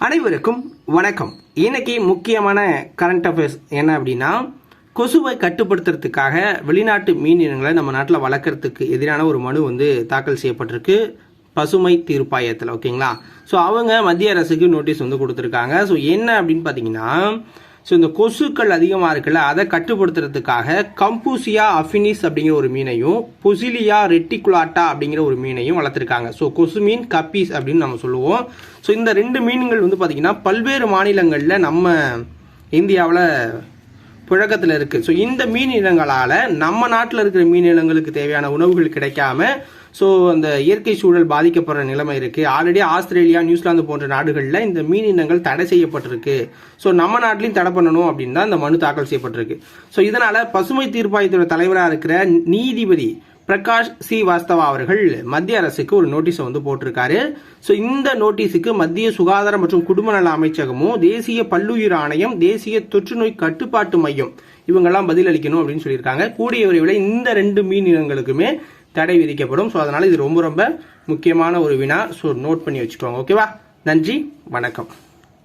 அனைவருக்கும் வணக்கம். இன்னைக்கு முக்கியமான கரண்ட் அஃபேர்ஸ் என்ன அப்படின்னா, கொசுவை கட்டுப்படுத்துறதுக்காக வெளிநாட்டு மீன் இனங்களை நம்ம நாட்டில் வளர்க்கறதுக்கு எதிரான ஒரு மனு தாக்கல் செய்யப்பட்டிருக்கு பசுமை தீர்ப்பாயத்தில். ஓகேங்களா? ஸோ அவங்க மத்திய அரசுக்கு நோட்டீஸ் கொடுத்துருக்காங்க. ஸோ என்ன அப்படின்னு பார்த்தீங்கன்னா, ஸோ இந்த கொசுக்கள் அதிகமாக இருக்குல்ல, அதை கட்டுப்படுத்துறதுக்காக கம்பூசியா அஃபினிஸ் அப்படிங்கிற ஒரு மீனையும் பொசிலியா ரெட்டிகுலாட்டா அப்படிங்கிற ஒரு மீனையும் வளர்த்துருக்காங்க. ஸோ கொசு மீன், கப்பீஸ் அப்படின்னு நம்ம சொல்லுவோம். ஸோ இந்த ரெண்டு மீன்கள் பார்த்தீங்கன்னா பல்வேறு மாநிலங்களில் நம்ம இந்தியாவில் புழக்கத்தில் இருக்குது. ஸோ இந்த மீன் இனங்களால் நம்ம நாட்டில் இருக்கிற மீன் இனங்களுக்கு தேவையான உணவுகள் கிடைக்காம ஸோ அந்த இயற்கை சூழல் பாதிக்கப்படுற நிலைமை இருக்குது. ஆல்ரெடி ஆஸ்திரேலியா, நியூசிலாந்து போன்ற நாடுகளில் இந்த மீன் இனங்கள் தடை செய்யப்பட்டிருக்கு. ஸோ நம்ம நாட்டிலையும் தடை பண்ணணும் அப்படின்னு தான் இந்த மனு தாக்கல் செய்யப்பட்டிருக்கு. ஸோ இதனால் பசுமை தீர்ப்பாயத்தோட தலைவராக இருக்கிற நீதிபதி பிரகாஷ் ஸ்ரீவாஸ்தவா அவர்கள் மத்திய அரசுக்கு ஒரு நோட்டீஸை போட்டிருக்காரு. ஸோ இந்த நோட்டீஸுக்கு மத்திய சுகாதார மற்றும் குடும்ப நல அமைச்சகமும், தேசிய பல்லுயிர் ஆணையம், தேசிய தொற்றுநோய் கட்டுப்பாட்டு மையம் இவங்கெல்லாம் பதில் அளிக்கணும் அப்படின்னு சொல்லியிருக்காங்க. கூடிய விரைவில் இந்த ரெண்டு மீன் இனங்களுக்குமே தடை விதிக்கப்படும். ஸோ அதனால இது ரொம்ப ரொம்ப முக்கியமான ஒரு வினா. ஸோ நோட் பண்ணி வச்சுக்கோங்க. ஓகேவா? நன்றி, வணக்கம்.